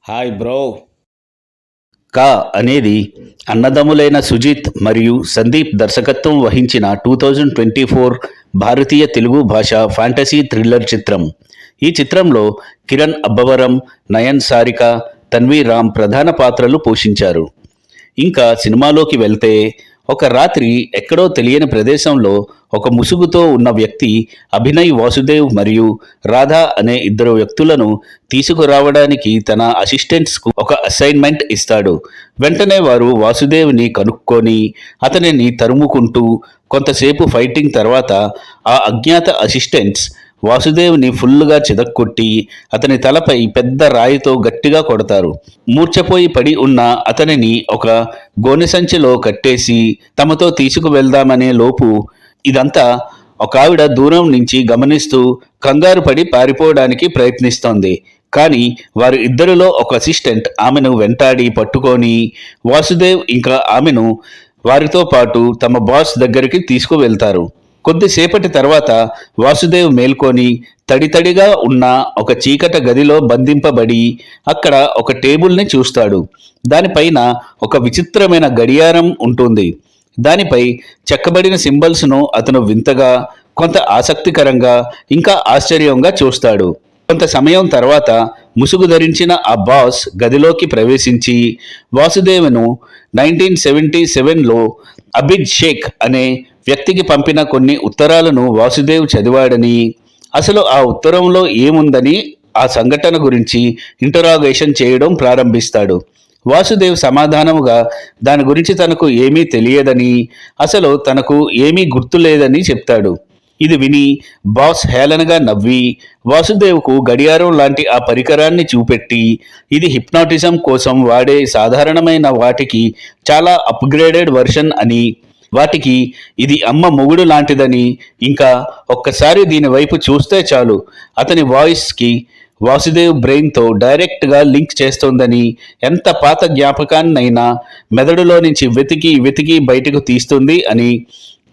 Hi bro. కా అనేది అన్నదమ్ములైన సుజిత్ మరియు సందీప్ దర్శకత్వం వహించిన 2024 భారతీయ తెలుగు భాష ఫ్యాంటసీ థ్రిల్లర్ చిత్రం. ఈ చిత్రంలో కిరణ్ అబ్బవరం, నయన్ సారిక, తన్వీ రామ్ ప్రధాన పాత్రలు పోషించారు. ఇంకా సినిమాలోకి వెళ్తే, ఒక రాత్రి ఎక్కడో తెలియని ప్రదేశంలో ఒక ముసుగుతో ఉన్న వ్యక్తి అభినయ్ వాసుదేవ్ మరియు రాధా అనే ఇద్దరు వ్యక్తులను తీసుకురావడానికి తన అసిస్టెంట్స్కు ఒక అసైన్మెంట్ ఇస్తాడు. వెంటనే వారు వాసుదేవ్ని కనుక్కొని అతనిని తరుముకుంటూ కొంతసేపు ఫైటింగ్ తర్వాత ఆ అజ్ఞాత అసిస్టెంట్స్ వాసుదేవ్ని ఫుల్లుగా చితక్కొట్టి అతని తలపై పెద్ద రాయితో గట్టిగా కొడతారు. మూర్ఛపోయి పడి ఉన్న అతనిని ఒక గోనె సంచిలో కట్టేసి తమతో తీసుకువెళ్దామనే లోపు ఇదంతా ఒక ఆవిడ దూరం నుంచి గమనిస్తూ కంగారు పడి పారిపోవడానికి ప్రయత్నిస్తోంది. కానీ వారి ఇద్దరిలో ఒక అసిస్టెంట్ ఆమెను వెంటాడి పట్టుకొని వాసుదేవ్ ఇంకా ఆమెను వారితో పాటు తమ బాస్ దగ్గరికి తీసుకువెళ్తారు. కొద్దిసేపటి తర్వాత వాసుదేవ్ మేల్కొని తడితడిగా ఉన్న ఒక చీకట గదిలో బంధింపబడి అక్కడ ఒక టేబుల్ని చూస్తాడు. దానిపైన ఒక విచిత్రమైన గడియారం ఉంటుంది. దానిపై చెక్కబడిన సింబల్స్ను అతను వింతగా, కొంత ఆసక్తికరంగా, ఇంకా ఆశ్చర్యంగా చూస్తాడు. కొంత సమయం తర్వాత ముసుగు ధరించిన ఆ బాస్ గదిలోకి ప్రవేశించి వాసుదేవ్ను 1977లో అభిద్ షేక్ అనే వ్యక్తికి పంపిన కొన్ని ఉత్తరాలను వాసుదేవ్ చదివాడని, అసలు ఆ ఉత్తరంలో ఏముందని ఆ సంఘటన గురించి ఇంటరాగేషన్ చేయడం ప్రారంభిస్తాడు. వాసుదేవ్ సమాధానముగా దాని గురించి తనకు ఏమీ తెలియదని, అసలు తనకు ఏమీ గుర్తులేదని చెప్తాడు. ఇది విని బాస్ హేళనగా నవ్వి వాసుదేవ్కు గడియారం లాంటి ఆ పరికరాన్ని చూపెట్టి, ఇది హిప్నాటిజం కోసం వాడే సాధారణమైన వాటికి చాలా అప్గ్రేడెడ్ వర్షన్ అని, వాటికి ఇది అమ్మ మొగుడు లాంటిదని, ఇంకా ఒక్కసారి దీని వైపు చూస్తే చాలు అతని వాయిస్కి వాసుదేవ్ బ్రెయిన్తో డైరెక్ట్గా లింక్ చేస్తోందని, ఎంత పాత జ్ఞాపకాన్నైనా మెదడులో నుంచి వెతికి వెతికి బయటకు తీస్తుంది అని,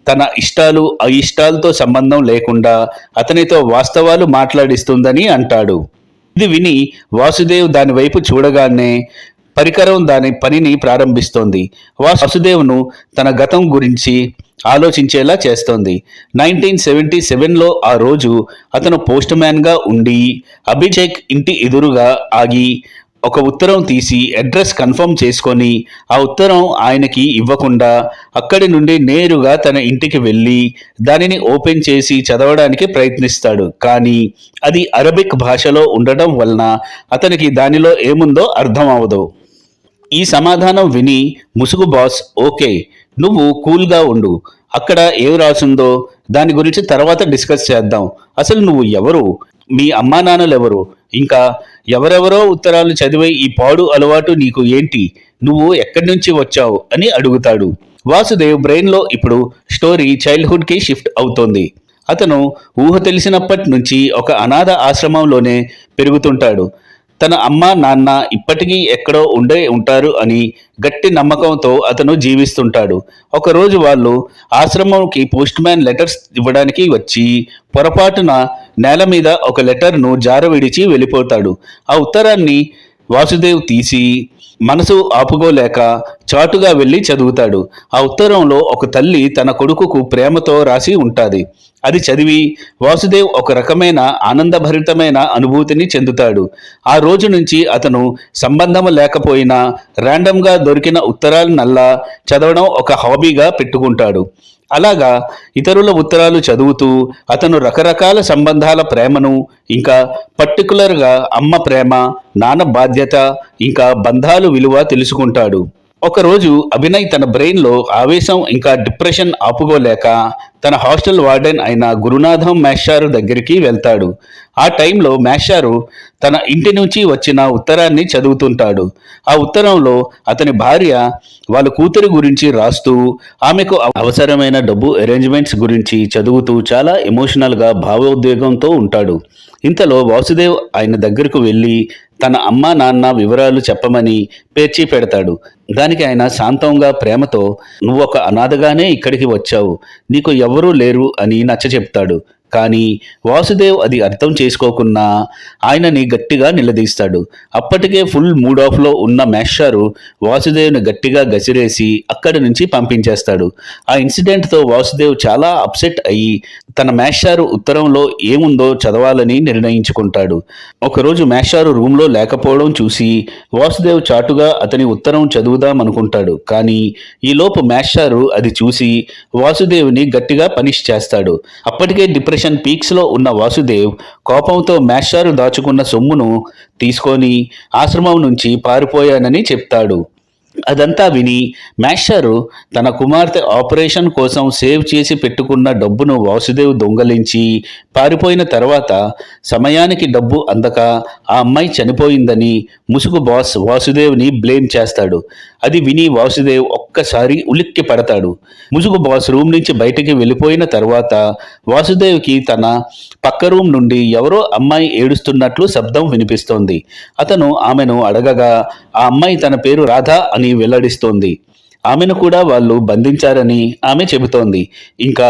తన ఇష్టాలు అయిష్టాలతో సంబంధం లేకుండా అతనితో వాస్తవాలు మాట్లాడిస్తుందని అంటాడు. ఇది విని వాసుదేవ్ దాని వైపు చూడగానే పరికరం దాని పనిని ప్రారంభిస్తోంది. వాసుదేవ్ను తన గతం గురించి ఆలోచించేలా చేస్తోంది. 1977లో ఆ రోజు అతను పోస్ట్ మ్యాన్గా ఉండి అభిషేక్ ఇంటి ఎదురుగా ఆగి ఒక ఉత్తరం తీసి అడ్రస్ కన్ఫర్మ్ చేసుకొని ఆ ఉత్తరం ఆయనకి ఇవ్వకుండా అక్కడి నుండి నేరుగా తన ఇంటికి వెళ్ళి దానిని ఓపెన్ చేసి చదవడానికి ప్రయత్నిస్తాడు. కానీ అది అరబిక్ భాషలో ఉండడం వలన అతనికి దానిలో ఏముందో అర్థం అవదు. ఈ సమాధానం విని ముసుగు బాస్, ఓకే, నువ్వు కూల్గా ఉండు, అక్కడ ఏం రాసిందో దాని గురించి తర్వాత డిస్కస్ చేద్దాం. అసలు నువ్వు ఎవరు, మీ అమ్మా నాన్నలు ఎవరు, ఇంకా ఎవరెవరో ఉత్తరాలు చదివే ఈ పాడు అలవాటు నీకు ఏంటి, నువ్వు ఎక్కడి నుంచి వచ్చావు అని అడుగుతాడు. వాసుదేవ్ బ్రెయిన్లో ఇప్పుడు స్టోరీ చైల్డ్హుడ్కి షిఫ్ట్ అవుతోంది. అతను ఊహ తెలిసినప్పటి నుంచి ఒక అనాథ ఆశ్రమంలోనే పెరుగుతుంటాడు. తన అమ్మ నాన్న ఇప్పటికీ ఎక్కడో ఉండే ఉంటారు అని గట్టి నమ్మకంతో అతను జీవిస్తుంటాడు. ఒకరోజు వాళ్ళు ఆశ్రమంకి పోస్ట్ మ్యాన్ లెటర్స్ ఇవ్వడానికి వచ్చి పొరపాటున నేల మీద ఒక లెటర్ను జార విడిచి వెళ్ళిపోతాడు. ఆ ఉత్తరాన్ని వాసుదేవ్ తీసి మనసు ఆపుకోలేక చాటుగా వెళ్ళి చదువుతాడు. ఆ ఉత్తరంలో ఒక తల్లి తన కొడుకుకు ప్రేమతో రాసి ఉంటుంది. అది చదివి వాసుదేవ్ ఒక రకమైన ఆనందభరితమైన అనుభూతిని చెందుతాడు. ఆ రోజు నుంచి అతను సంబంధం లేకపోయినా ర్యాండమ్గా దొరికిన ఉత్తరాలనల్లా చదవడం ఒక హాబీగా పెట్టుకుంటాడు. అలాగా ఇతరుల ఉత్తరాలు చదువుతూ అతను రకరకాల సంబంధాల ప్రేమను, ఇంకా పర్టికులర్గా అమ్మ ప్రేమ, నాన్న బాధ్యత, ఇంకా బంధాలు విలువ తెలుసుకుంటాడు. ఒకరోజు అభినయ్ తన బ్రెయిన్లో ఆవేశం ఇంకా డిప్రెషన్ ఆపుకోలేక తన హాస్టల్ వార్డెన్ అయిన గురునాథం మేషారు దగ్గరికి వెళ్తాడు. ఆ టైంలో మేషారు తన ఇంటి నుంచి వచ్చిన ఉత్తరాన్ని చదువుతుంటాడు. ఆ ఉత్తరంలో అతని భార్య వాళ్ళ కూతురి గురించి రాస్తూ ఆమెకు అవసరమైన డబ్బు అరేంజ్మెంట్స్ గురించి చదువుతూ చాలా ఎమోషనల్గా భావోద్వేగంతో ఉంటాడు. ఇంతలో వాసుదేవ్ ఆయన దగ్గరకు వెళ్ళి తన అమ్మా నాన్న వివరాలు చెప్పమని పేర్చి పెడతాడు. దానికి ఆయన శాంతంగా ప్రేమతో, నువ్వు ఒక అనాథగానే ఇక్కడికి వచ్చావు, నీకు ఎవరూ లేరు అని నచ్చ చెప్తాడు. కానీ వాసుదేవ్ అది అర్థం చేసుకోకున్నా ఆయనని గట్టిగా నిలదీస్తాడు. అప్పటికే ఫుల్ మూడ్ ఆఫ్లో ఉన్న మేషారు వాసుదేవ్ని గట్టిగా గసిరేసి అక్కడి నుంచి పంపించేస్తాడు. ఆ ఇన్సిడెంట్తో వాసుదేవ్ చాలా అప్సెట్ అయ్యి తన మేషారు ఉత్తరంలో ఏముందో చదవాలని నిర్ణయించుకుంటాడు. ఒకరోజు మేషారు రూమ్లో లేకపోవడం చూసి వాసుదేవ్ చాటుగా అతని ఉత్తరం చదువుదామనుకుంటాడు. కానీ ఈలోపు మేషారు అది చూసి వాసుదేవ్ని గట్టిగా పనిష్ చేస్తాడు. అప్పటికే డిప్రెషన్ పీక్స్లో ఉన్న వాసుదేవ్ కోపంతో మేషారు దాచుకున్న సొమ్మును తీసుకొని ఆశ్రమం నుంచి పారిపోయానని చెప్తాడు. అదంతా విని మేషారు తన కుమార్తె ఆపరేషన్ కోసం సేవ్ చేసి పెట్టుకున్న డబ్బును వాసుదేవ్ దొంగలించి పారిపోయిన తర్వాత సమయానికి డబ్బు అందక ఆ అమ్మాయి చనిపోయిందని ముసుగు బాస్ వాసుదేవ్ని బ్లేమ్ చేస్తాడు. అది విని వాసుదేవ్ ఒక్కసారి ఉలిక్కి పడతాడు. ముసుగు బాస్ రూమ్ నుంచి బయటికి వెళ్ళిపోయిన తర్వాత వాసుదేవ్కి తన పక్క రూమ్ నుండి ఎవరో అమ్మాయి ఏడుస్తున్నట్లు శబ్దం వినిపిస్తోంది. అతను ఆమెను అడగగా ఆ అమ్మాయి తన పేరు రాధా అని వెల్లడిస్తోంది. ఆమెను కూడా వాళ్ళు బంధించారని ఆమె చెబుతోంది. ఇంకా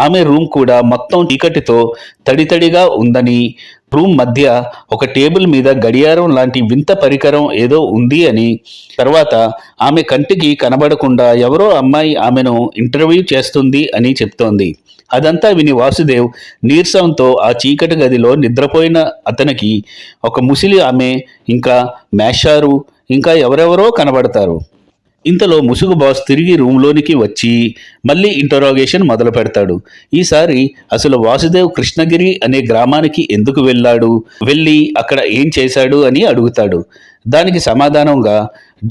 ఆమె రూమ్ కూడా మొత్తం చీకటితో తడితడిగా ఉందని, రూమ్ మధ్య ఒక టేబుల్ మీద గడియారం లాంటి వింత పరికరం ఏదో ఉంది అని, తర్వాత ఆమె కంటికి కనబడకుండా ఎవరో అమ్మాయి ఆమెను ఇంటర్వ్యూ చేస్తుంది అని చెప్తోంది. అదంతా విని వాసుదేవ్ నీరసంతో ఆ చీకటి గదిలో నిద్రపోయిన అతనికి ఒక ముసిలి ఆమె, ఇంకా మేషారు, ఇంకా ఎవరెవరో కనబడతారు. ఇంతలో ముసుగు బాస్ తిరిగి రూమ్లోనికి వచ్చి మళ్ళీ ఇంటరోగేషన్ మొదలు పెడతాడు. ఈసారి అసలు వాసుదేవ్ కృష్ణగిరి అనే గ్రామానికి ఎందుకు వెళ్ళి అక్కడ ఏం చేశాడు అని అడుగుతాడు. దానికి సమాధానంగా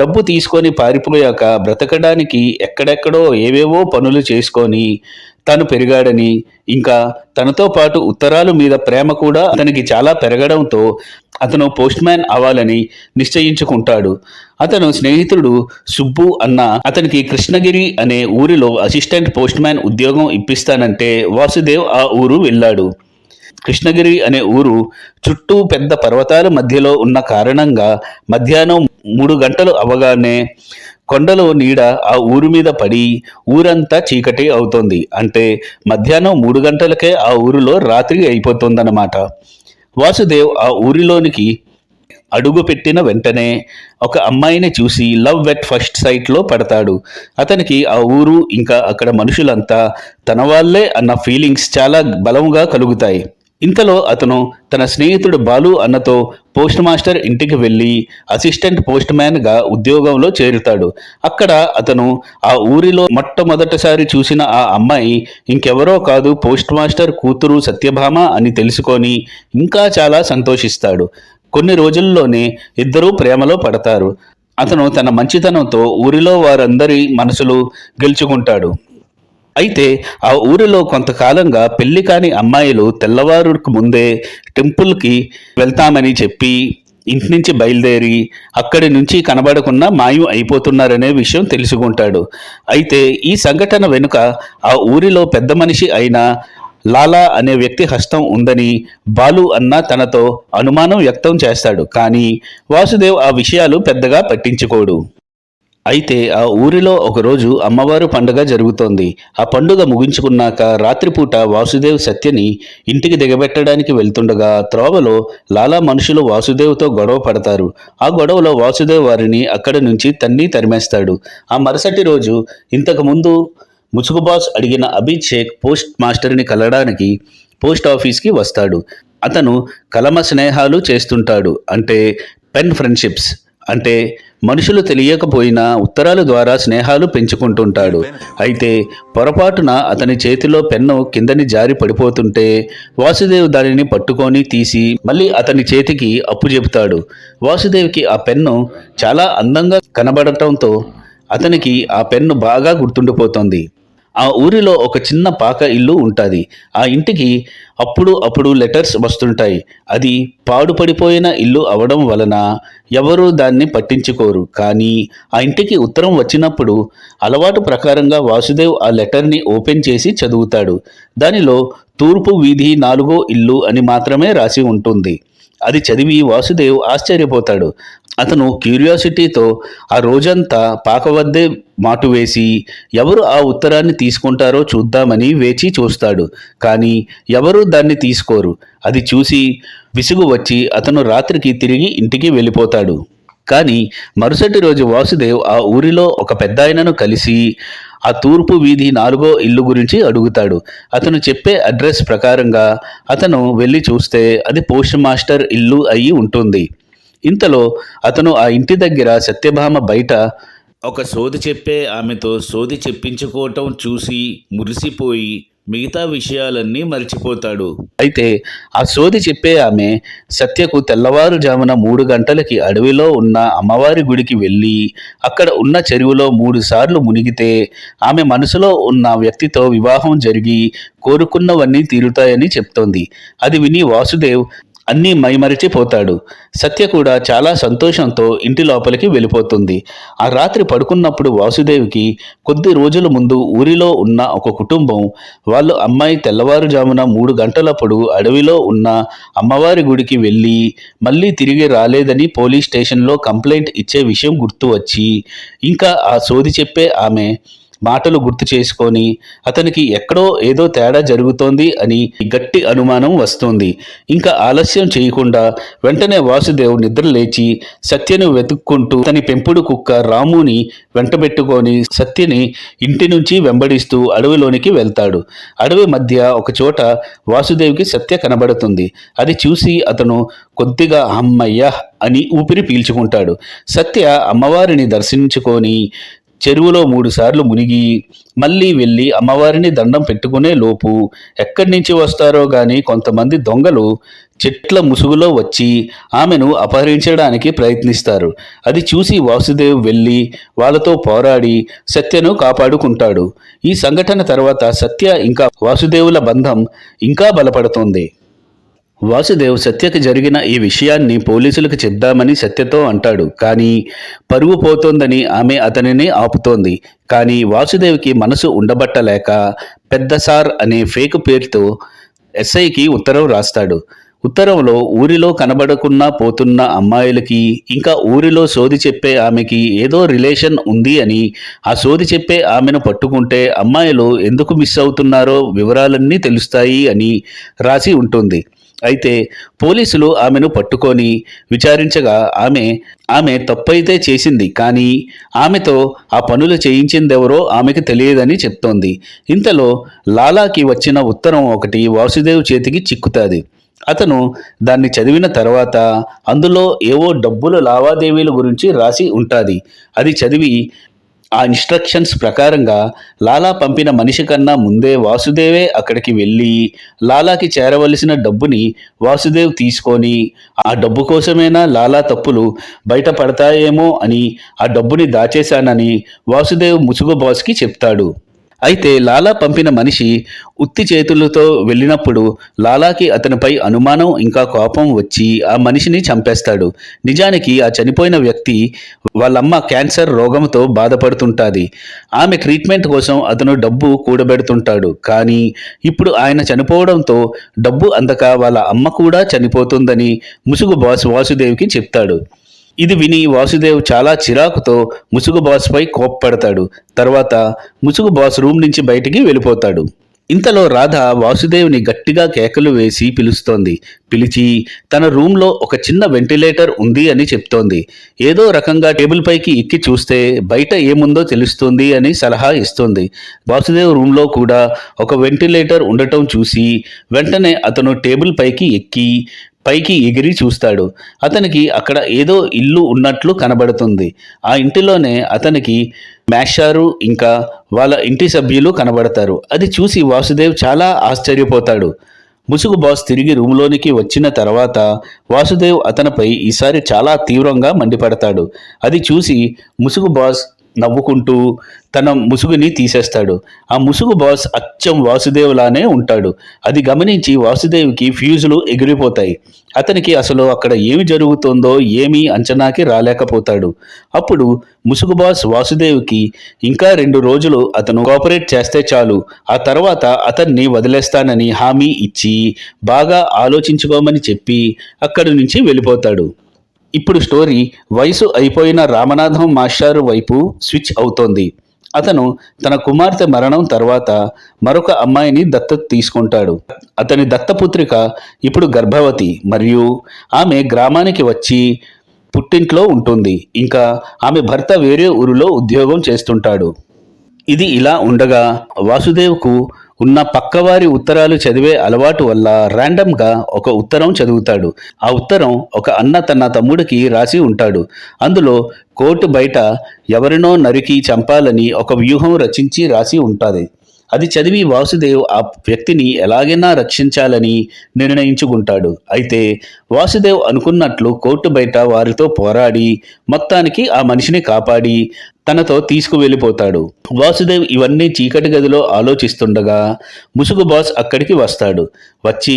డబ్బు తీసుకొని పారిపోయాక బ్రతకడానికి ఎక్కడెక్కడో ఏవేవో పనులు చేసుకొని తను పెరిగాడని, ఇంకా తనతో పాటు ఉత్తరాల మీద ప్రేమ కూడా అతనికి చాలా పెరగడంతో అతను పోస్ట్ మ్యాన్ అవ్వాలని నిశ్చయించుకుంటాడు. అతను స్నేహితుడు సుబ్బు అన్న అతనికి కృష్ణగిరి అనే ఊరిలో అసిస్టెంట్ పోస్ట్ మ్యాన్ ఉద్యోగం ఇప్పిస్తానంటే వాసుదేవ్ ఆ ఊరు వెళ్ళాడు. కృష్ణగిరి అనే ఊరు చుట్టూ పెద్ద పర్వతాల మధ్యలో ఉన్న కారణంగా మధ్యాహ్నం 3 గంటలు అవగానే కొండలో నీడ ఆ ఊరు మీద పడి ఊరంతా చీకటి అవుతోంది. అంటే మధ్యాహ్నం 3 గంటలకే ఆ ఊరిలో రాత్రి అయిపోతుందన్నమాట. వాసుదేవ్ ఆ ఊరిలోనికి అడుగు పెట్టిన వెంటనే ఒక అమ్మాయిని చూసి లవ్ ఎట్ ఫస్ట్ సైట్లో పడతాడు. అతనికి ఆ ఊరు ఇంకా అక్కడ మనుషులంతా తన వాళ్ళే అన్న ఫీలింగ్స్ చాలా బలంగా కలుగుతాయి. ఇంతలో అతను తన స్నేహితుడు బాలు అన్నతో పోస్ట్ మాస్టర్ ఇంటికి వెళ్ళి అసిస్టెంట్ పోస్ట్ మ్యాన్గా ఉద్యోగంలో చేరుతాడు. అక్కడ అతను ఆ ఊరిలో మొట్టమొదటిసారి చూసిన ఆ అమ్మాయి ఇంకెవరో కాదు, పోస్ట్ మాస్టర్ కూతురు సత్యభామ అని తెలుసుకొని ఇంకా చాలా సంతోషిస్తాడు. కొన్ని రోజుల్లోనే ఇద్దరూ ప్రేమలో పడతారు. అతను తన మంచితనంతో ఊరిలో వారందరి మనసులు గెలుచుకుంటాడు. అయితే ఆ ఊరిలో కొంతకాలంగా పెళ్లి కాని అమ్మాయిలు తెల్లవారుకు ముందే టెంపుల్కి వెళ్తామని చెప్పి ఇంటి నుంచి బయలుదేరి అక్కడి నుంచి కనబడకుండా మాయం అయిపోతున్నారనే విషయం తెలుసుకుంటాడు. అయితే ఈ సంఘటన వెనుక ఆ ఊరిలో పెద్ద మనిషి అయిన లాలా అనే వ్యక్తి హస్తం ఉందని బాలు అన్న తనతో అనుమానం వ్యక్తం చేస్తాడు. కానీ వాసుదేవ్ ఆ విషయాలు పెద్దగా పట్టించుకోడు. అయితే ఆ ఊరిలో ఒకరోజు అమ్మవారు పండుగ జరుగుతోంది. ఆ పండుగ ముగించుకున్నాక రాత్రిపూట వాసుదేవ్ సత్యని ఇంటికి దిగబెట్టడానికి వెళ్తుండగా త్రోవలో లాలా మనుషులు వాసుదేవ్తో గొడవ పడతారు. ఆ గొడవలో వాసుదేవ్ వారిని అక్కడి నుంచి తరిమేస్తాడు. ఆ మరుసటి రోజు ఇంతకుముందు ముసుగు బాస్ అడిగిన అభిజ్ షేక్ పోస్ట్ మాస్టర్ని కలవడానికి పోస్ట్ ఆఫీస్కి వస్తాడు. అతను కలమ స్నేహాలు చేస్తుంటాడు, అంటే పెన్ ఫ్రెండ్షిప్స్, అంటే మనుషులు తెలియకపోయినా ఉత్తరాల ద్వారా స్నేహాలు పెంచుకుంటుంటాడు. అయితే పొరపాటున అతని చేతిలో పెన్ను కిందని జారి పడిపోతుంటే వాసుదేవ్ దానిని పట్టుకొని తీసి మళ్ళీ అతని చేతికి అప్పు చెబుతాడు. వాసుదేవ్కి ఆ పెన్ను చాలా అందంగా కనబడటంతో అతనికి ఆ పెన్ను బాగా గుర్తుండిపోతుంది. ఆ ఊరిలో ఒక చిన్న పాక ఇల్లు ఉంటుంది. ఆ ఇంటికి అప్పుడు లెటర్స్ వస్తుంటాయి. అది పాడుపడిపోయిన ఇల్లు అవడం వలన ఎవరూ దాన్ని పట్టించుకోరు. కానీ ఆ ఇంటికి ఉత్తరం వచ్చినప్పుడు అలవాటు ప్రకారంగా వాసుదేవ్ ఆ లెటర్ని ఓపెన్ చేసి చదువుతాడు. దానిలో తూర్పు వీధి 4వ ఇల్లు అని మాత్రమే రాసి ఉంటుంది. అది చదివి వాసుదేవ్ ఆశ్చర్యపోతాడు. అతను క్యూరియాసిటీతో ఆ రోజంతా పాక వద్దే మాటు వేసి ఎవరు ఆ ఉత్తరాన్ని తీసుకుంటారో చూద్దామని వేచి చూస్తాడు. కానీ ఎవరూ దాన్ని తీసుకోరు. అది చూసి విసుగు వచ్చి అతను రాత్రికి తిరిగి ఇంటికి వెళ్ళిపోతాడు. కానీ మరుసటి రోజు వాసుదేవ్ ఆ ఊరిలో ఒక పెద్దాయనను కలిసి ఆ తూర్పు వీధి 4వ ఇల్లు గురించి అడుగుతాడు. అతను చెప్పే అడ్రస్ ప్రకారంగా అతను వెళ్ళి చూస్తే అది పోస్ట్ మాస్టర్ ఇల్లు అయి ఉంటుంది. ఇంతలో అతను ఆ ఇంటి దగ్గర సత్యభామ బయట ఒక సోది చెప్పే ఆమెతో సోది చెప్పించుకోవటం చూసి మురిసిపోయి మిగతా విషయాలన్నీ మర్చిపోతాడు. అయితే ఆ సోది చెప్పే ఆమె సత్యకు తెల్లవారుజామున 3 గంటలకి అడవిలో ఉన్న అమ్మవారి గుడికి వెళ్ళి అక్కడ ఉన్న చెరువులో 3 సార్లు మునిగితే ఆమె మనసులో ఉన్న వ్యక్తితో వివాహం జరిగి కోరుకున్నవన్నీ తీరుతాయని చెప్తోంది. అది విని వాసుదేవ్ అన్నీ మైమరిచిపోతాడు. సత్య కూడా చాలా సంతోషంతో ఇంటి లోపలికి వెళ్ళిపోతుంది. ఆ రాత్రి పడుకున్నప్పుడు వాసుదేవ్కి కొద్ది రోజుల ముందు ఊరిలో ఉన్న ఒక కుటుంబం వాళ్ళు అమ్మాయి తెల్లవారుజామున 3 గంటలప్పుడు అడవిలో ఉన్న అమ్మవారి గుడికి వెళ్ళి మళ్ళీ తిరిగి రాలేదని పోలీస్ స్టేషన్లో కంప్లైంట్ ఇచ్చే విషయం గుర్తు వచ్చి ఇంకా ఆ సోది చెప్పే ఆమె మాటలు గుర్తు చేసుకొని అతనికి ఎక్కడో ఏదో తేడా జరుగుతోంది అని గట్టి అనుమానం వస్తుంది. ఇంకా ఆలస్యం చేయకుండా వెంటనే వాసుదేవ్ నిద్ర లేచి సత్యను వెతుక్కుంటూ తన పెంపుడు కుక్క రాముని వెంటబెట్టుకొని సత్యని ఇంటి నుంచి వెంబడిస్తూ అడవిలోనికి వెళ్తాడు. అడవి మధ్య ఒక చోట వాసుదేవ్కి సత్య కనబడుతుంది. అది చూసి అతను కొద్దిగా అమ్మయ్య అని ఊపిరి పీల్చుకుంటాడు. సత్య అమ్మవారిని దర్శించుకొని చెరువులో 3 సార్లు మునిగి మళ్ళీ వెళ్ళి అమ్మవారిని దండం పెట్టుకునే లోపు ఎక్కడి నుంచి వస్తారో గాని కొంతమంది దొంగలు చెట్ల ముసుగులో వచ్చి ఆమెను అపహరించడానికి ప్రయత్నిస్తారు. అది చూసి వాసుదేవ్ వెళ్ళి వాళ్ళతో పోరాడి సత్యను కాపాడుకుంటాడు. ఈ సంఘటన తర్వాత సత్య ఇంకా వాసుదేవుల బంధం ఇంకా బలపడుతుంది. వాసుదేవ్ సత్యకి జరిగిన ఈ విషయాన్ని పోలీసులకు చెప్దామని సత్యతో అంటాడు. కానీ పరువు పోతోందని ఆమె అతనిని ఆపుతోంది. కానీ వాసుదేవ్కి మనసు ఉండబట్టలేక పెద్ద సార్ అనే ఫేక్ పేరుతో ఎస్ఐకి ఉత్తరం రాస్తాడు. ఉత్తరంలో ఊరిలో కనబడకున్నా పోతున్న అమ్మాయిలకి ఇంకా ఊరిలో సోది చెప్పే ఆమెకి ఏదో రిలేషన్ ఉంది అని ఆ సోది చెప్పే ఆమెను పట్టుకుంటే అమ్మాయిలు ఎందుకు మిస్ అవుతున్నారో వివరాలన్నీ తెలుస్తాయి అని రాసి ఉంటుంది. అయితే పోలీసులు ఆమెను పట్టుకొని విచారించగా ఆమె తప్పైతే చేసింది, కానీ ఆమెతో ఆ పనులు చేయించిందెవరో ఆమెకు తెలియదని చెప్తోంది. ఇంతలో లాలాకి వచ్చిన ఉత్తరం ఒకటి వాసుదేవ్ చేతికి చిక్కుతుంది. అతను దాన్ని చదివిన తర్వాత అందులో ఏవో డబ్బుల లావాదేవీల గురించి రాసి ఉంటుంది. అది చదివి ఆ ఇన్స్ట్రక్షన్స్ ప్రకారంగా లాలా పంపిన మనిషి కన్నా ముందే వాసుదేవే అక్కడికి వెళ్ళి లాలాకి చేరవలసిన డబ్బుని వాసుదేవ్ తీసుకొని ఆ డబ్బు కోసమేనా లాలా తప్పులు బయటపడతాయేమో అని ఆ డబ్బుని దాచేశానని వాసుదేవ్ ముసుగు బాస్కి చెప్తాడు. అయితే లాలా పంపిన మనిషి ఉత్తి చేతులతో వెళ్ళినప్పుడు లాలాకి అతనిపై అనుమానం ఇంకా కోపం వచ్చి ఆ మనిషిని చంపేస్తాడు. నిజానికి ఆ చనిపోయిన వ్యక్తి వాళ్ళమ్మ క్యాన్సర్ రోగంతో బాధపడుతుంటుంది. ఆమె ట్రీట్మెంట్ కోసం అతను డబ్బు కూడబెడుతుంటాడు. కానీ ఇప్పుడు ఆయన చనిపోవడంతో డబ్బు అందక వాళ్ళ అమ్మ కూడా చనిపోతుందని ముసుగు బాస్ వాసుదేవ్కి చెప్తాడు. ఇది విని వాసుదేవ్ చాలా చిరాకుతో ముసుగు బాస్పై కోప్పడతాడు. తర్వాత ముసుగు బాస్ రూమ్ నుంచి బయటికి వెళ్ళిపోతాడు. ఇంతలో రాధ వాసుదేవ్ని గట్టిగా కేకలు వేసి పిలుస్తోంది. పిలిచి తన రూమ్లో ఒక చిన్న వెంటిలేటర్ ఉంది అని చెప్తోంది. ఏదో రకంగా టేబుల్ పైకి ఎక్కి చూస్తే బయట ఏముందో తెలుస్తుంది అని సలహా ఇస్తుంది. వాసుదేవ్ రూమ్లో కూడా ఒక వెంటిలేటర్ ఉండటం చూసి వెంటనే అతను టేబుల్ పైకి ఎగిరి చూస్తాడు. అతనికి అక్కడ ఏదో ఇల్లు ఉన్నట్లు కనబడుతుంది. ఆ ఇంటిలోనే అతనికి మేషారు ఇంకా వాళ్ళ ఇంటి సభ్యులు కనబడతారు. అది చూసి వాసుదేవ్ చాలా ఆశ్చర్యపోతాడు. ముసుగు బాస్ తిరిగి రూమ్లోనికి వచ్చిన తర్వాత వాసుదేవ్ అతనిపై ఈసారి చాలా తీవ్రంగా మండిపడతాడు. అది చూసి ముసుగు బాస్ నవ్వుకుంటూ తన ముసుగుని తీసేస్తాడు. ఆ ముసుగు బాస్ అచ్చం వాసుదేవ్ లానే ఉంటాడు. అది గమనించి వాసుదేవ్కి ఫ్యూజులు ఎగిరిపోతాయి. అతనికి అసలు అక్కడ ఏమి జరుగుతుందో ఏమీ అంచనాకి రాలేకపోతాడు. అప్పుడు ముసుగు బాస్ వాసుదేవ్కి ఇంకా 2 రోజులు అతను కోఆపరేట్ చేస్తే చాలు, ఆ తర్వాత అతన్ని వదిలేస్తానని హామీ ఇచ్చి బాగా ఆలోచించుకోమని చెప్పి అక్కడి నుంచి వెళ్ళిపోతాడు. ఇప్పుడు స్టోరీ వయసు అయిపోయిన రామనాథం మాస్టారు వైపు స్విచ్ అవుతోంది. అతను తన కుమార్తె మరణం తర్వాత మరొక అమ్మాయిని దత్తత తీసుకుంటాడు. అతని దత్తపుత్రిక ఇప్పుడు గర్భవతి మరియు ఆమె గ్రామానికి వచ్చి పుట్టింట్లో ఉంటుంది. ఇంకా ఆమె భర్త వేరే ఊరిలో ఉద్యోగం చేస్తుంటాడు. ఇది ఇలా ఉండగా వాసుదేవ్కు ఉన్న పక్కవారి ఉత్తరాలు చదివే అలవాటు వల్ల ర్యాండమ్గా ఒక ఉత్తరం చదువుతాడు. ఆ ఉత్తరం ఒక అన్న తన తమ్ముడికి రాసి ఉంటాడు. అందులో కోర్టు బయట ఎవరినో నరికి చంపాలని ఒక వ్యూహం రచించి రాసి ఉంటుంది. అది చదివి వాసుదేవ్ ఆ వ్యక్తిని ఎలాగైనా రక్షించాలని నిర్ణయించుకుంటాడు. అయితే వాసుదేవ్ అనుకున్నట్లు కోర్టు బయట వారితో పోరాడి మొత్తానికి ఆ మనిషిని కాపాడి తనతో తీసుకువెళ్ళిపోతాడు. వాసుదేవ్ ఇవన్నీ చీకటి గదిలో ఆలోచిస్తుండగా ముసుగు బాస్ అక్కడికి వస్తాడు. వచ్చి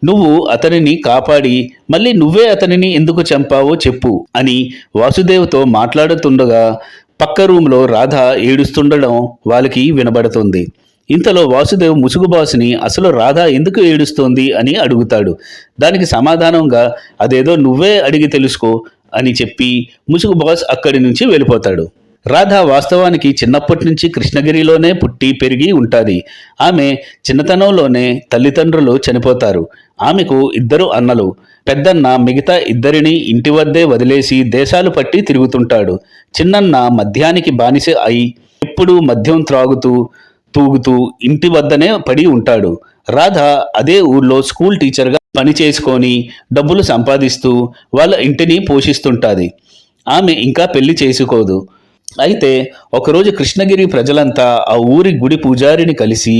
నువ్వు అతనిని కాపాడి మళ్ళీ నువ్వే అతనిని ఎందుకు చంపావో చెప్పు అని వాసుదేవ్తో మాట్లాడుతుండగా పక్క రూమ్లో రాధ ఏడుస్తుండడం వాళ్ళకి వినబడుతుంది. ఇంతలో వాసుదేవ్ ముసుగు బాస్ని అసలు రాధ ఎందుకు ఏడుస్తోంది అని అడుగుతాడు. దానికి సమాధానంగా అదేదో నువ్వే అడిగి తెలుసుకో అని చెప్పి ముసుగు బాస్ అక్కడి నుంచి వెళ్ళిపోతాడు. రాధ వాస్తవానికి చిన్నప్పటి నుంచి కృష్ణగిరిలోనే పుట్టి పెరిగి ఉంటుంది. ఆమె చిన్నతనంలోనే తల్లిదండ్రులు చనిపోతారు. ఆమెకు 2 అన్నలు. పెద్దన్న మిగతా ఇద్దరిని ఇంటి వద్దే వదిలేసి దేశాలు పట్టి తిరుగుతుంటాడు. చిన్నన్న మద్యానికి బానిస అయి ఎప్పుడూ మద్యం త్రాగుతూ తూగుతూ ఇంటి వద్దనే పడి ఉంటాడు. రాధ అదే ఊర్లో స్కూల్ టీచర్గా పని చేసుకొని డబ్బులు సంపాదిస్తూ వాళ్ళ ఇంటిని పోషిస్తుంటుంది. ఆమె ఇంకా పెళ్లి చేసుకోదు. అయితే ఒకరోజు కృష్ణగిరి ప్రజలంతా ఆ ఊరి గుడి పూజారిని కలిసి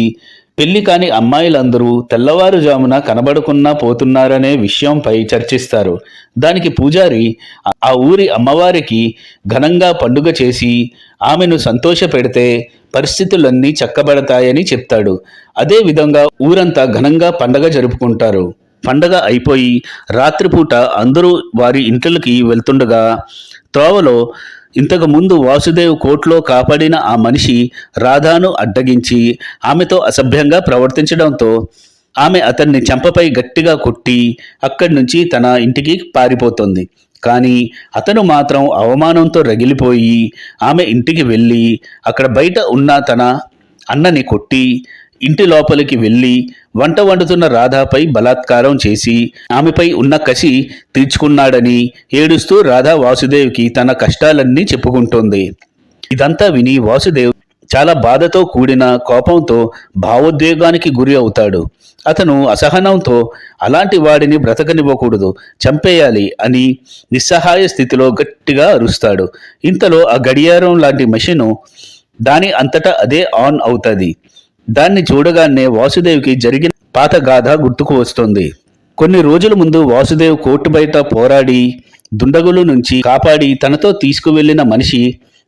పెళ్లి కాని అమ్మాయిలందరూ తెల్లవారుజామున కనబడకున్నా పోతున్నారనే విషయంపై చర్చిస్తారు. దానికి పూజారి ఆ ఊరి అమ్మవారికి ఘనంగా పండుగ చేసి ఆమెను సంతోషపెడితే పరిస్థితులన్నీ చక్కబడతాయని చెప్తాడు. అదే విధంగా ఊరంతా ఘనంగా పండగ జరుపుకుంటారు. పండగ అయిపోయి రాత్రిపూట అందరూ వారి ఇంట్లకి వెళ్తుండగా త్రోవలో ఇంతకు ముందు వాసుదేవ్ కోర్టులో కాపాడిన ఆ మనిషి రాధాను అడ్డగించి ఆమెతో అసభ్యంగా ప్రవర్తించడంతో ఆమె అతన్ని చెంపపై గట్టిగా కొట్టి అక్కడి నుంచి తన ఇంటికి పారిపోతుంది. కానీ అతను మాత్రం అవమానంతో రగిలిపోయి ఆమె ఇంటికి వెళ్ళి అక్కడ బయట ఉన్న తన అన్నని కొట్టి ఇంటి లోపలికి వెళ్ళి వంట వండుతున్న రాధాపై బలాత్కారం చేసి ఆమెపై ఉన్న కసి తీర్చుకున్నాడని ఏడుస్తూ రాధా వాసుదేవ్కి తన కష్టాలన్నీ చెప్పుకుంటోంది. ఇదంతా విని వాసుదేవ్ చాలా బాధతో కూడిన కోపంతో భావోద్వేగానికి గురి అవుతాడు. అతను అసహనంతో అలాంటి వాడిని బ్రతకనివ్వకూడదు, చంపేయాలి అని నిస్సహాయ స్థితిలో గట్టిగా అరుస్తాడు. ఇంతలో ఆ గడియారం లాంటి మెషిను దాని అంతటా అదే ఆన్ అవుతుంది. దాన్ని చూడగానే వాసుదేవ్కి జరిగిన పాత గాథ గుర్తుకు వస్తుంది. కొన్ని రోజుల ముందు వాసుదేవ్ కోర్టు బయట పోరాడి దుండగుల నుంచి కాపాడి తనతో తీసుకువెళ్లిన మనిషి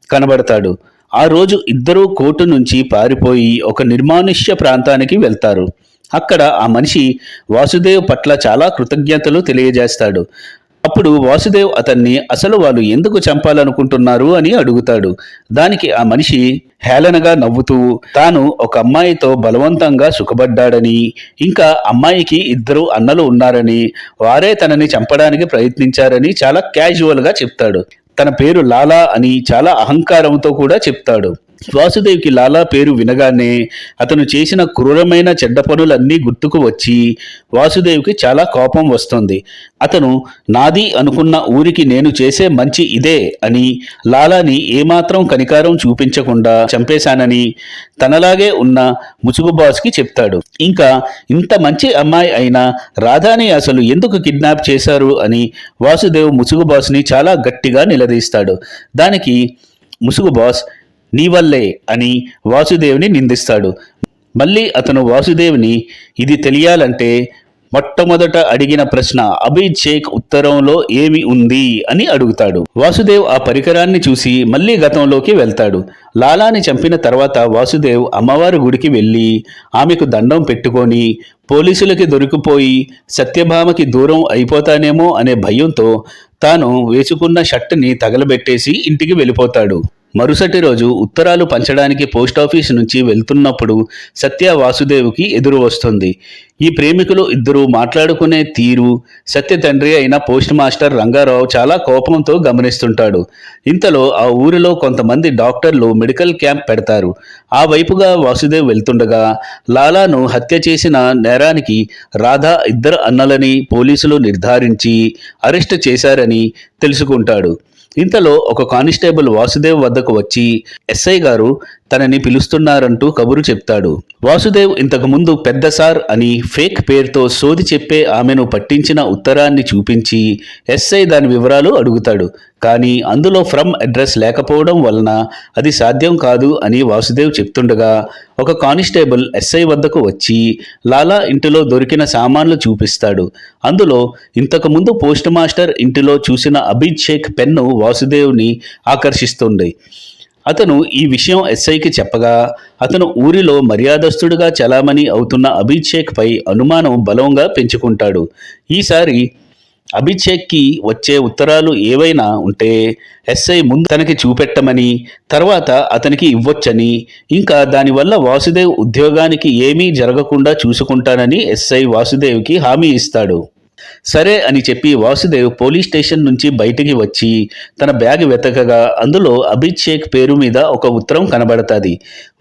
కనబడతాడు. ఆ రోజు ఇద్దరూ కోర్టు నుంచి పారిపోయి ఒక నిర్మానుష్య ప్రాంతానికి వెళ్తారు. అక్కడ ఆ మనిషి వాసుదేవ్ పట్ల చాలా కృతజ్ఞతలు తెలియజేస్తాడు. అప్పుడు వాసుదేవ్ అతన్ని అసలు వాళ్ళు ఎందుకు చంపాలనుకుంటున్నారు అని అడుగుతాడు. దానికి ఆ మనిషి హేళనగా నవ్వుతూ తాను ఒక అమ్మాయితో బలవంతంగా సుఖపడ్డాడని, ఇంకా అమ్మాయికి 2 అన్నలు ఉన్నారని, వారే తనని చంపడానికి ప్రయత్నించారని చాలా క్యాజువల్గా చెప్తాడు. తన పేరు లాలా అని చాలా అహంకారంతో కూడా చెప్తాడు. వాసుదేవ్కి లాలా పేరు వినగానే అతను చేసిన క్రూరమైన చెడ్డ పనులన్నీ గుర్తుకు వచ్చి వాసుదేవ్కి చాలా కోపం వస్తుంది. అతను నాది అనుకున్న ఊరికి నేను చేసే మంచి ఇదే అని లాలాని ఏమాత్రం కనికారం చూపించకుండా చంపేశానని తనలాగే ఉన్న ముసుగు బాస్కి చెప్తాడు. ఇంకా ఇంత మంచి అమ్మాయి అయినా రాధాని అసలు ఎందుకు కిడ్నాప్ చేశారు అని వాసుదేవ్ ముసుగు బాస్ని చాలా గట్టిగా నిలదీస్తాడు. దానికి ముసుగు బాస్ నీ వల్లే అని వాసుదేవ్ని నిందిస్తాడు. మళ్ళీ అతను వాసుదేవ్ని ఇది తెలియాలంటే మొట్టమొదట అడిగిన ప్రశ్న అభిషేక్ ఉత్తరంలో ఏమి ఉంది అని అడుగుతాడు. వాసుదేవ్ ఆ పరికరాన్ని చూసి మళ్ళీ గతంలోకి వెళ్తాడు. లాలాని చంపిన తర్వాత వాసుదేవ్ అమ్మవారి గుడికి వెళ్ళి ఆమెకు దండం పెట్టుకొని పోలీసులకి దొరికిపోయి సత్యభామకి దూరం అయిపోతానేమో అనే భయంతో తాను వేసుకున్న షర్ట్ని తగలబెట్టేసి ఇంటికి వెళ్ళిపోతాడు. మరుసటి రోజు ఉత్తరాలు పంచడానికి పోస్టాఫీస్ నుంచి వెళ్తున్నప్పుడు సత్య వాసుదేవ్కి ఎదురు వస్తుంది. ఈ ప్రేమికులు ఇద్దరూ మాట్లాడుకునే తీరు సత్య తండ్రి అయిన పోస్ట్ మాస్టర్ రంగారావు చాలా కోపంతో గమనిస్తుంటాడు. ఇంతలో ఆ ఊరిలో కొంతమంది డాక్టర్లు మెడికల్ క్యాంప్ పెడతారు. ఆ వైపుగా వాసుదేవ్ వెళ్తుండగా లాలాను హత్య చేసిన నేరానికి రాధా ఇద్దరు అన్నలని పోలీసులు నిర్ధారించి అరెస్టు చేశారని తెలుసుకుంటాడు. ఇంతలో ఒక కానిస్టేబుల్ వాసుదేవ్ వద్దకు వచ్చి ఎస్ఐ గారు తనని పిలుస్తున్నారంటూ కబురు చెప్తాడు. వాసుదేవ్ ఇంతకుముందు పెద్ద సార్ అని ఫేక్ పేరుతో సోది చెప్పే ఆమెను పట్టించిన ఉత్తరాన్ని చూపించి ఎస్ఐ దాని వివరాలు అడుగుతాడు. కానీ అందులో ఫ్రమ్ అడ్రస్ లేకపోవడం వలన అది సాధ్యం కాదు అని వాసుదేవ్ చెప్తుండగా ఒక కానిస్టేబుల్ ఎస్ఐ వద్దకు వచ్చి లాలా ఇంటిలో దొరికిన సామాన్లు చూపిస్తాడు. అందులో ఇంతకుముందు పోస్ట్ మాస్టర్ ఇంటిలో చూసిన అభిద్ షేక్ పెన్ను వాసుదేవ్ని ఆకర్షిస్తుంది. అతను ఈ విషయం ఎస్ఐకి చెప్పగా అతను ఊరిలో మర్యాదస్తుడిగా చలామణి అవుతున్న అభిద్ షేక్ పై అనుమానం బలంగా పెంచుకుంటాడు. ఈసారి అభిద్ షేక్కి వచ్చే ఉత్తరాలు ఏవైనా ఉంటే ఎస్ఐ ముందు తనకి చూపెట్టమని, తర్వాత అతనికి ఇవ్వొచ్చని, ఇంకా దానివల్ల వాసుదేవ్ ఉద్యోగానికి ఏమీ జరగకుండా చూసుకుంటానని ఎస్ఐ వాసుదేవ్కి హామీ ఇస్తాడు. సరే అని చెప్పి వాసుదేవ్ పోలీస్ స్టేషన్ నుంచి బయటికి వచ్చి తన బ్యాగ్ వెతకగా అందులో అభిద్ షేక్ పేరు మీద ఒక ఉత్తరం కనబడతాది.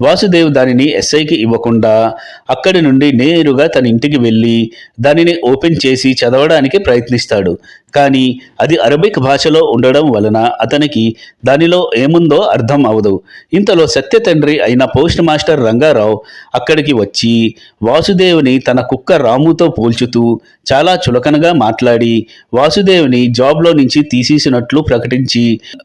వాసుదేవ్ దానిని ఎస్ఐకి ఇవ్వకుండా అక్కడి నుండి నేరుగా తన ఇంటికి వెళ్ళి దానిని ఓపెన్ చేసి చదవడానికి ప్రయత్నిస్తాడు. కానీ అది అరబిక్ భాషలో ఉండడం వలన అతనికి దానిలో ఏముందో అర్థం అవదు. ఇంతలో సత్య తండ్రి అయిన పోస్ట్ మాస్టర్ రంగారావు అక్కడికి వచ్చి వాసుదేవ్ని తన కుక్క రాముతో పోల్చుతూ చాలా చులకనగా మాట్లాడి వాసుదేవ్ని జాబ్లో నుంచి తీసేసినట్లు ప్రకటించి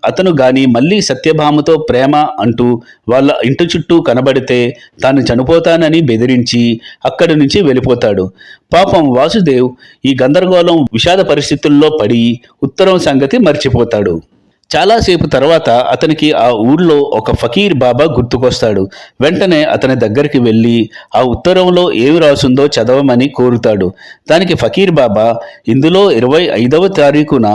అతను గాని మళ్ళీ సత్యభామతో ప్రేమ అంటూ వాళ్ళ ఇంటి చుట్టూ కనబడితే తాను చనిపోతానని బెదిరించి అక్కడి నుంచి వెళ్ళిపోతాడు. పాపం వాసుదేవ్ ఈ గందరగోళం విషాద పరిస్థితుల్లో పడి ఉత్తరం సంగతి మర్చిపోతాడు. చాలాసేపు తర్వాత అతనికి ఆ ఊళ్ళో ఒక ఫకీర్ బాబా గుర్తుకొస్తాడు. వెంటనే అతని దగ్గరికి వెళ్ళి ఆ ఉత్తరంలో ఏమి రాసుందో చదవమని కోరుతాడు. దానికి ఫకీర్ బాబా, ఇందులో 25వ తారీఖున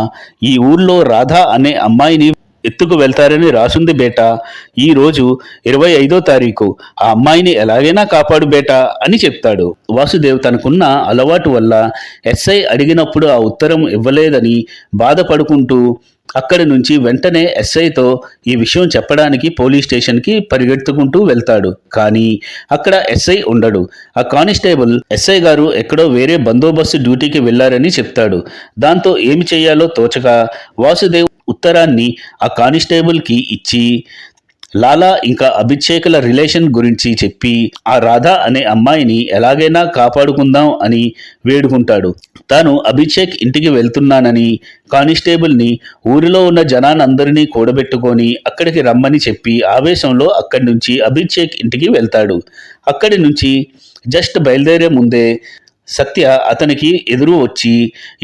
ఈ ఊళ్ళో రాధా అనే అమ్మాయిని ఎత్తుకు వెళ్తారని రాసుంది బేటా. ఈరోజు 25వ తారీఖు, ఆ అమ్మాయిని ఎలాగైనా కాపాడు బేటా అని చెప్తాడు. వాసుదేవ్ తనకున్న అలవాటు వల్ల ఎస్ఐ అడిగినప్పుడు ఆ ఉత్తరం ఇవ్వలేదని బాధపడుకుంటూ అక్కడి నుంచి వెంటనే ఎస్ఐతో ఈ విషయం చెప్పడానికి పోలీస్ స్టేషన్కి పరిగెత్తుకుంటూ వెళ్తాడు. కానీ అక్కడ ఎస్ఐ ఉండడు. ఆ కానిస్టేబుల్ ఎస్ఐ గారు ఎక్కడో వేరే బందోబస్తు డ్యూటీకి వెళ్లారని చెప్తాడు. దాంతో ఏమి చేయాలో తోచగా వాసుదేవ్ ఉత్తరాన్ని ఆ కానిస్టేబుల్కి ఇచ్చి లాలా ఇంకా అభిద్ షేక్ల రిలేషన్ గురించి చెప్పి ఆ రాధా అనే అమ్మాయిని ఎలాగైనా కాపాడుకుందాం అని వేడుకుంటాడు. తాను అభిద్ షేక్ ఇంటికి వెళ్తున్నానని కానిస్టేబుల్ని ఊరిలో ఉన్న జనానందరినీ కూడబెట్టుకొని అక్కడికి రమ్మని చెప్పి ఆవేశంలో అక్కడి నుంచి అభిద్ షేక్ ఇంటికి వెళ్తాడు. అక్కడి నుంచి జస్ట్ బయలుదేరే ముందే సత్య అతనికి ఎదురు వచ్చి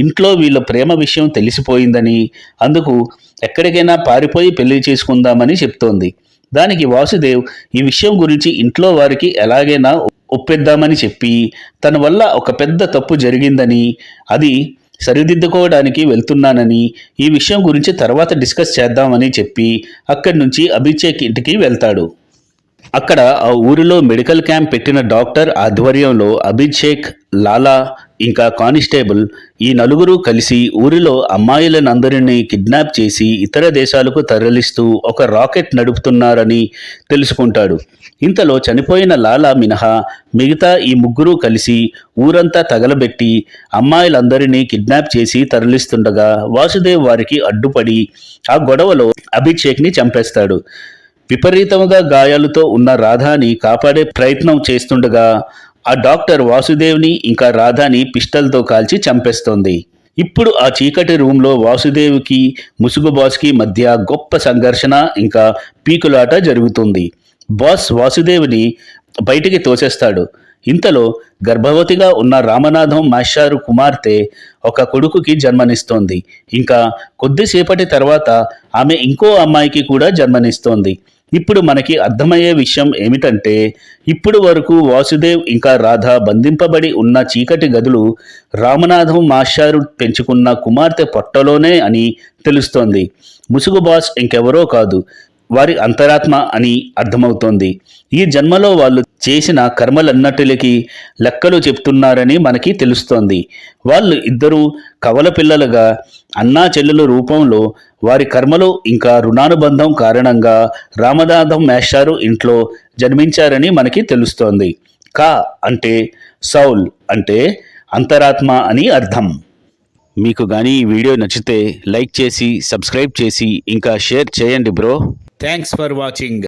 ఇంట్లో వీళ్ళ ప్రేమ విషయం తెలిసిపోయిందని అందుకు ఎక్కడికైనా పారిపోయి పెళ్లి చేసుకుందామని చెప్తోంది. దానికి వాసుదేవ్ ఈ విషయం గురించి ఇంట్లో వారికి ఎలాగైనా ఒప్పిద్దామని చెప్పి తన వల్ల ఒక పెద్ద తప్పు జరిగిందని అది సరిదిద్దుకోవడానికి వెళ్తున్నానని ఈ విషయం గురించి తర్వాత డిస్కస్ చేద్దామని చెప్పి అక్కడి నుంచి అభిద్ షేక్ ఇంటికి వెళ్తాడు. అక్కడ ఆ ఊరిలో మెడికల్ క్యాంప్ పెట్టిన డాక్టర్ ఆధ్వర్యంలో అభిద్ షేక్, లాలా ఇంకా కానిస్టేబుల్ ఈ నలుగురు కలిసి ఊరిలో అమ్మాయిలనందరినీ కిడ్నాప్ చేసి ఇతర దేశాలకు తరలిస్తూ ఒక రాకెట్ నడుపుతున్నారని తెలుసుకుంటాడు. ఇంతలో చనిపోయిన లాలా మినహా మిగతా ఈ ముగ్గురు కలిసి ఊరంతా తగలబెట్టి అమ్మాయిలందరినీ కిడ్నాప్ చేసి తరలిస్తుండగా వాసుదేవ్ వారికి అడ్డుపడి ఆ గొడవలో అభిద్ షేక్ని చంపేస్తాడు. విపరీతంగా గాయాలతో ఉన్న రాధాని కాపాడే ప్రయత్నం చేస్తుండగా ఆ డాక్టర్ వాసుదేవ్ని ఇంకా రాధాని పిస్టల్తో కాల్చి చంపేస్తోంది. ఇప్పుడు ఆ చీకటి రూమ్లో వాసుదేవ్కి ముసుగు బాస్కి మధ్య గొప్ప సంఘర్షణ ఇంకా పీకులాట జరుగుతుంది. బాస్ వాసుదేవ్ని బయటికి తోసేస్తాడు. ఇంతలో గర్భవతిగా ఉన్న రామనాథం మాస్టారు కుమార్తె ఒక కొడుకుకి జన్మనిస్తోంది. ఇంకా కొద్దిసేపటి తర్వాత ఆమె ఇంకో అమ్మాయికి కూడా జన్మనిస్తోంది. ఇప్పుడు మనకి అర్థమయ్యే విషయం ఏమిటంటే ఇప్పుడు వరకు వాసుదేవ్ ఇంకా రాధ బంధింపబడి ఉన్న చీకటి గదులు రామనాథం మాస్టారు పెంచుకున్న కుమార్తె పొట్టలోనే అని తెలుస్తోంది. ముసుగు బాస్ ఇంకెవరో కాదు, వారి అంతరాత్మ అని అర్థమవుతోంది. ఈ జన్మలో వాళ్ళు చేసిన కర్మలన్నటికి లెక్కలు చెప్తున్నారని మనకి తెలుస్తోంది. వాళ్ళు ఇద్దరూ కవల పిల్లలుగా అన్నా చెల్లెల రూపంలో వారి కర్మలు ఇంకా రుణానుబంధం కారణంగా రామనాథం మేస్టారు ఇంట్లో జన్మించారని మనకి తెలుస్తోంది. కా అంటే సౌల్ అంటే అంతరాత్మ అని అర్థం. మీకు కానీ ఈ వీడియో నచ్చితే లైక్ చేసి సబ్స్క్రైబ్ చేసి ఇంకా షేర్ చేయండి బ్రో. Thanks for watching.